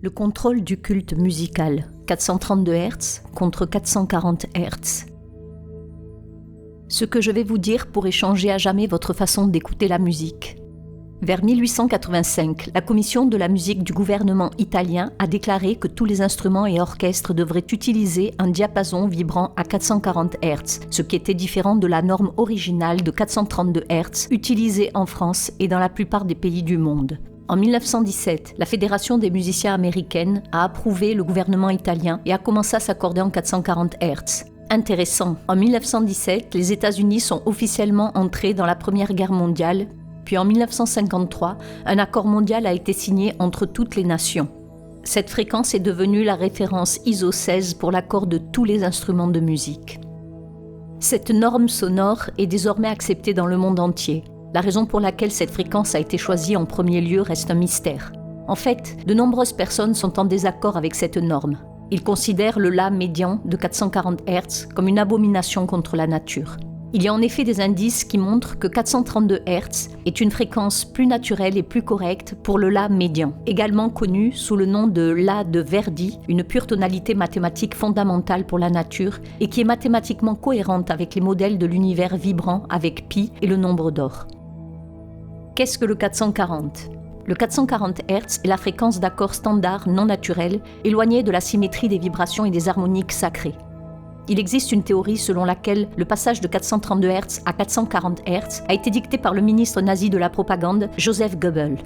Le contrôle du culte musical, 432 Hz contre 440 Hz. Ce que je vais vous dire pourrait changer à jamais votre façon d'écouter la musique. Vers 1885, la commission de la musique du gouvernement italien a déclaré que tous les instruments et orchestres devraient utiliser un diapason vibrant à 440 Hz, ce qui était différent de la norme originale de 432 Hz utilisée en France et dans la plupart des pays du monde. En 1917, la Fédération des musiciens américaines a approuvé le gouvernement italien et a commencé à s'accorder en 440 Hz. Intéressant, en 1917, les États-Unis sont officiellement entrés dans la Première Guerre mondiale, puis en 1953, un accord mondial a été signé entre toutes les nations. Cette fréquence est devenue la référence ISO 16 pour l'accord de tous les instruments de musique. Cette norme sonore est désormais acceptée dans le monde entier. La raison pour laquelle cette fréquence a été choisie en premier lieu reste un mystère. En fait, de nombreuses personnes sont en désaccord avec cette norme. Ils considèrent le La médian de 440 Hz comme une abomination contre la nature. Il y a en effet des indices qui montrent que 432 Hz est une fréquence plus naturelle et plus correcte pour le La médian, également connu sous le nom de La de Verdi, une pure tonalité mathématique fondamentale pour la nature et qui est mathématiquement cohérente avec les modèles de l'univers vibrant avec pi et le nombre d'or. Qu'est-ce que le 440 ? Le 440 Hz est la fréquence d'accords standards non naturels, éloignée de la symétrie des vibrations et des harmoniques sacrées. Il existe une théorie selon laquelle le passage de 432 Hz à 440 Hz a été dicté par le ministre nazi de la propagande, Joseph Goebbels.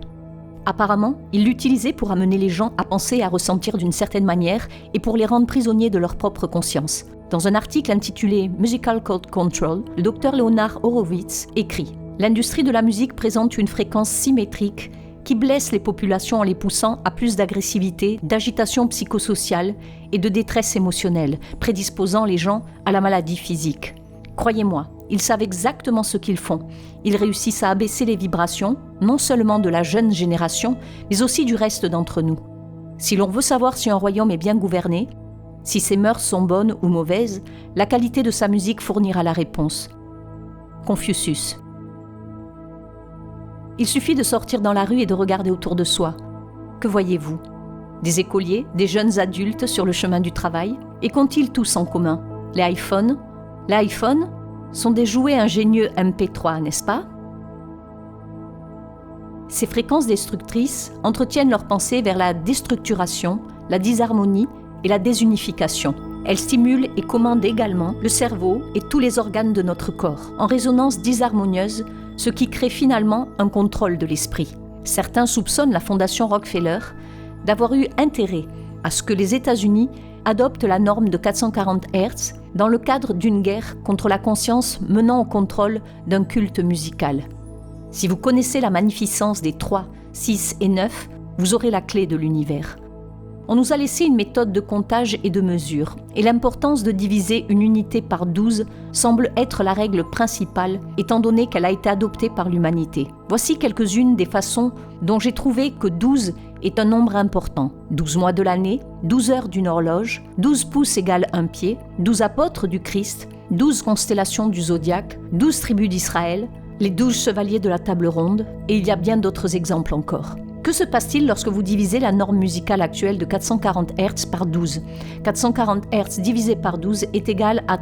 Apparemment, il l'utilisait pour amener les gens à penser et à ressentir d'une certaine manière et pour les rendre prisonniers de leur propre conscience. Dans un article intitulé « Musical Code Control », le docteur Leonard Horowitz écrit « L'industrie de la musique présente une fréquence symétrique qui blesse les populations en les poussant à plus d'agressivité, d'agitation psychosociale et de détresse émotionnelle, prédisposant les gens à la maladie physique. Croyez-moi, ils savent exactement ce qu'ils font. Ils réussissent à abaisser les vibrations, non seulement de la jeune génération, mais aussi du reste d'entre nous. Si l'on veut savoir si un royaume est bien gouverné, si ses mœurs sont bonnes ou mauvaises, la qualité de sa musique fournira la réponse. Confucius. Il suffit de sortir dans la rue et de regarder autour de soi. Que voyez-vous ? Des écoliers, des jeunes adultes sur le chemin du travail ? Et qu'ont-ils tous en commun ? Les iPhones ? Les iPhones sont des jouets ingénieux MP3, n'est-ce pas ? Ces fréquences destructrices entretiennent leurs pensées vers la déstructuration, la disharmonie et la désunification. Elles stimulent et commandent également le cerveau et tous les organes de notre corps, en résonance disharmonieuse, ce qui crée finalement un contrôle de l'esprit. Certains soupçonnent la fondation Rockefeller d'avoir eu intérêt à ce que les États-Unis adoptent la norme de 440 Hz dans le cadre d'une guerre contre la conscience menant au contrôle d'un culte musical. Si vous connaissez la magnificence des 3, 6 et 9, vous aurez la clé de l'univers. On nous a laissé une méthode de comptage et de mesure, et l'importance de diviser une unité par 12 semble être la règle principale, étant donné qu'elle a été adoptée par l'humanité. Voici quelques-unes des façons dont j'ai trouvé que 12 est un nombre important. 12 mois de l'année, 12 heures d'une horloge, 12 pouces égale 1 pied, 12 apôtres du Christ, 12 constellations du zodiaque, 12 tribus d'Israël, les 12 chevaliers de la table ronde, et il y a bien d'autres exemples encore. Que se passe-t-il lorsque vous divisez la norme musicale actuelle de 440 Hz par 12 ? 440 Hz divisé par 12 est égal à...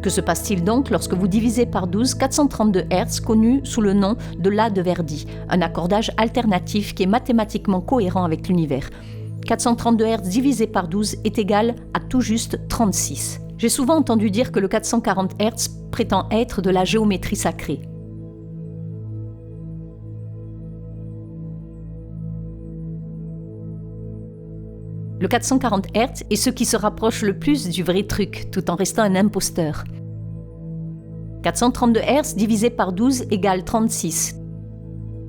Que se passe-t-il donc lorsque vous divisez par 12 432 Hz connu sous le nom de La de Verdi, un accordage alternatif qui est mathématiquement cohérent avec l'univers ? 432 Hz divisé par 12 est égal à tout juste 36. J'ai souvent entendu dire que le 440 Hz prétend être de la géométrie sacrée. Le 440 Hz est ce qui se rapproche le plus du vrai truc, tout en restant un imposteur. 432 Hz divisé par 12 égale 36.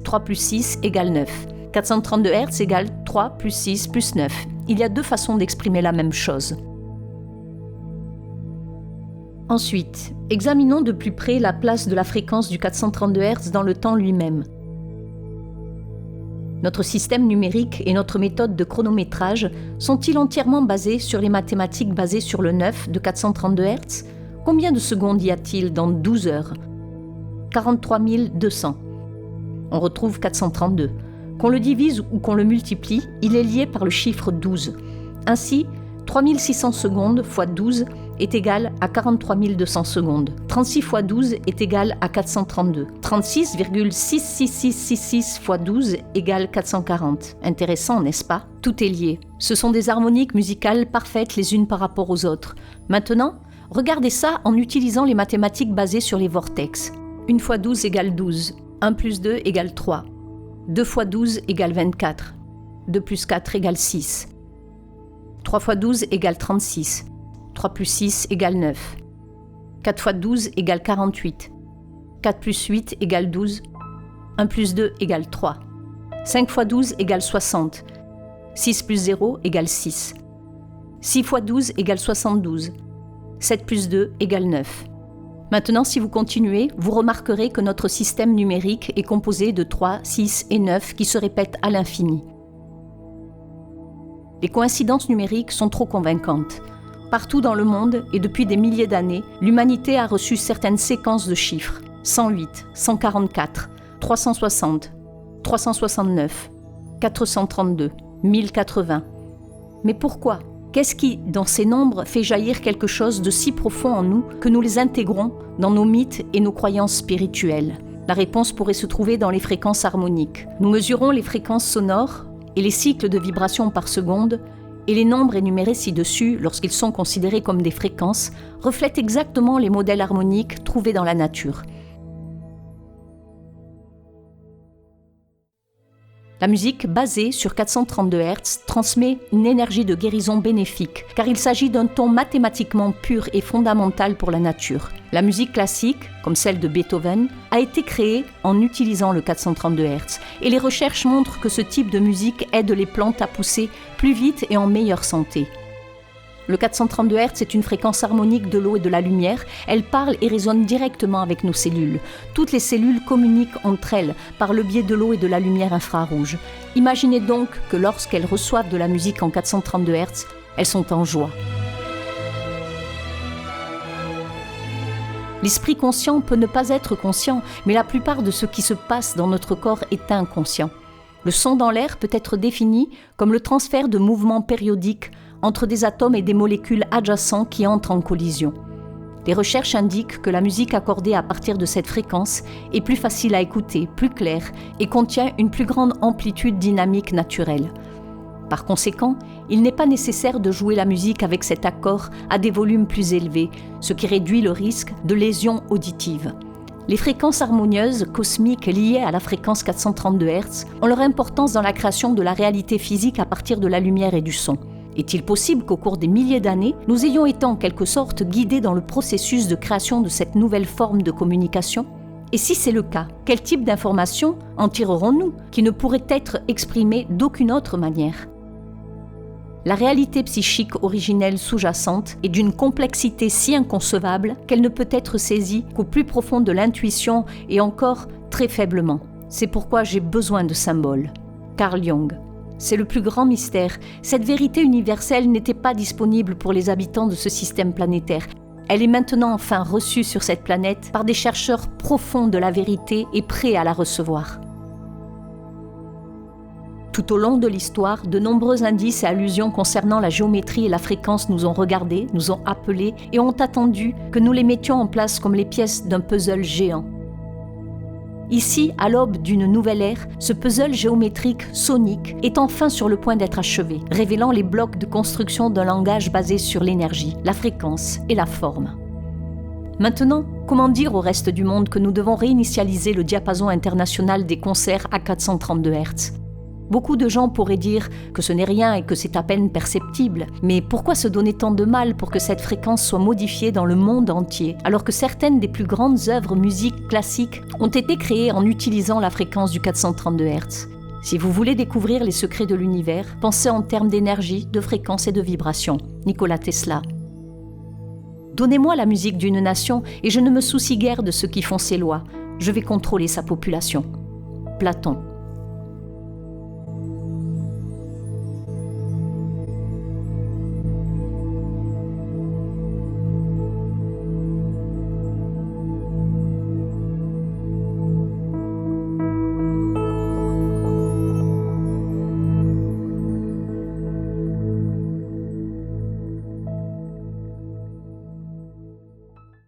3 plus 6 égale 9. 432 Hz égale 3 plus 6 plus 9. Il y a deux façons d'exprimer la même chose. Ensuite, examinons de plus près la place de la fréquence du 432 Hz dans le temps lui-même. Notre système numérique et notre méthode de chronométrage sont-ils entièrement basés sur les mathématiques basées sur le 9 de 432 Hz ? Combien de secondes y a-t-il dans 12 heures ? 43 200. On retrouve 432. Qu'on le divise ou qu'on le multiplie, il est lié par le chiffre 12. Ainsi, 3600 secondes fois 12 est égal à 43 200 secondes. 36 fois 12 est égal à 432. 36,66666 fois 12 égale 440. Intéressant, n'est-ce pas? Tout est lié. Ce sont des harmoniques musicales parfaites les unes par rapport aux autres. Maintenant, regardez ça en utilisant les mathématiques basées sur les vortex. 1 fois 12 égale 12. 1 plus 2 égale 3. 2 fois 12 égale 24. 2 plus 4 égale 6. 3 fois 12 égale 36. 3 plus 6 égale 9. 4 fois 12 égale 48. 4 plus 8 égale 12. 1 plus 2 égale 3. 5 fois 12 égale 60. 6 plus 0 égale 6. 6 fois 12 égale 72. 7 plus 2 égale 9. Maintenant, si vous continuez, vous remarquerez que notre système numérique est composé de 3, 6 et 9 qui se répètent à l'infini. Les coïncidences numériques sont trop convaincantes. Partout dans le monde, et depuis des milliers d'années, l'humanité a reçu certaines séquences de chiffres. 108, 144, 360, 369, 432, 1080. Mais pourquoi ? Qu'est-ce qui, dans ces nombres, fait jaillir quelque chose de si profond en nous que nous les intégrons dans nos mythes et nos croyances spirituelles ? La réponse pourrait se trouver dans les fréquences harmoniques. Nous mesurons les fréquences sonores et les cycles de vibrations par seconde, et les nombres énumérés ci-dessus, lorsqu'ils sont considérés comme des fréquences, reflètent exactement les modèles harmoniques trouvés dans la nature. La musique basée sur 432 Hz transmet une énergie de guérison bénéfique, car il s'agit d'un ton mathématiquement pur et fondamental pour la nature. La musique classique, comme celle de Beethoven, a été créée en utilisant le 432 Hz, et les recherches montrent que ce type de musique aide les plantes à pousser plus vite et en meilleure santé. Le 432 Hz est une fréquence harmonique de l'eau et de la lumière. Elle parle et résonne directement avec nos cellules. Toutes les cellules communiquent entre elles par le biais de l'eau et de la lumière infrarouge. Imaginez donc que lorsqu'elles reçoivent de la musique en 432 Hz, elles sont en joie. L'esprit conscient peut ne pas être conscient, mais la plupart de ce qui se passe dans notre corps est inconscient. Le son dans l'air peut être défini comme le transfert de mouvements périodiques entre des atomes et des molécules adjacents qui entrent en collision. Les recherches indiquent que la musique accordée à partir de cette fréquence est plus facile à écouter, plus claire et contient une plus grande amplitude dynamique naturelle. Par conséquent, il n'est pas nécessaire de jouer la musique avec cet accord à des volumes plus élevés, ce qui réduit le risque de lésions auditives. Les fréquences harmonieuses cosmiques liées à la fréquence 432 Hz ont leur importance dans la création de la réalité physique à partir de la lumière et du son. Est-il possible qu'au cours des milliers d'années, nous ayons été en quelque sorte guidés dans le processus de création de cette nouvelle forme de communication ? Et si c'est le cas, quel type d'informations en tirerons-nous qui ne pourraient être exprimées d'aucune autre manière ? La réalité psychique originelle sous-jacente est d'une complexité si inconcevable qu'elle ne peut être saisie qu'au plus profond de l'intuition et encore très faiblement. C'est pourquoi j'ai besoin de symboles. Carl Jung. C'est le plus grand mystère. Cette vérité universelle n'était pas disponible pour les habitants de ce système planétaire. Elle est maintenant enfin reçue sur cette planète par des chercheurs profonds de la vérité et prêts à la recevoir. Tout au long de l'histoire, de nombreux indices et allusions concernant la géométrie et la fréquence nous ont regardés, nous ont appelés et ont attendu que nous les mettions en place comme les pièces d'un puzzle géant. Ici, à l'aube d'une nouvelle ère, ce puzzle géométrique sonique est enfin sur le point d'être achevé, révélant les blocs de construction d'un langage basé sur l'énergie, la fréquence et la forme. Maintenant, comment dire au reste du monde que nous devons réinitialiser le diapason international des concerts à 432 Hz ? Beaucoup de gens pourraient dire que ce n'est rien et que c'est à peine perceptible, mais pourquoi se donner tant de mal pour que cette fréquence soit modifiée dans le monde entier, alors que certaines des plus grandes œuvres musiques classiques ont été créées en utilisant la fréquence du 432 Hz ? Si vous voulez découvrir les secrets de l'univers, pensez en termes d'énergie, de fréquence et de vibration. Nikola Tesla. Donnez-moi la musique d'une nation et je ne me soucie guère de ceux qui font ses lois. Je vais contrôler sa population. Platon.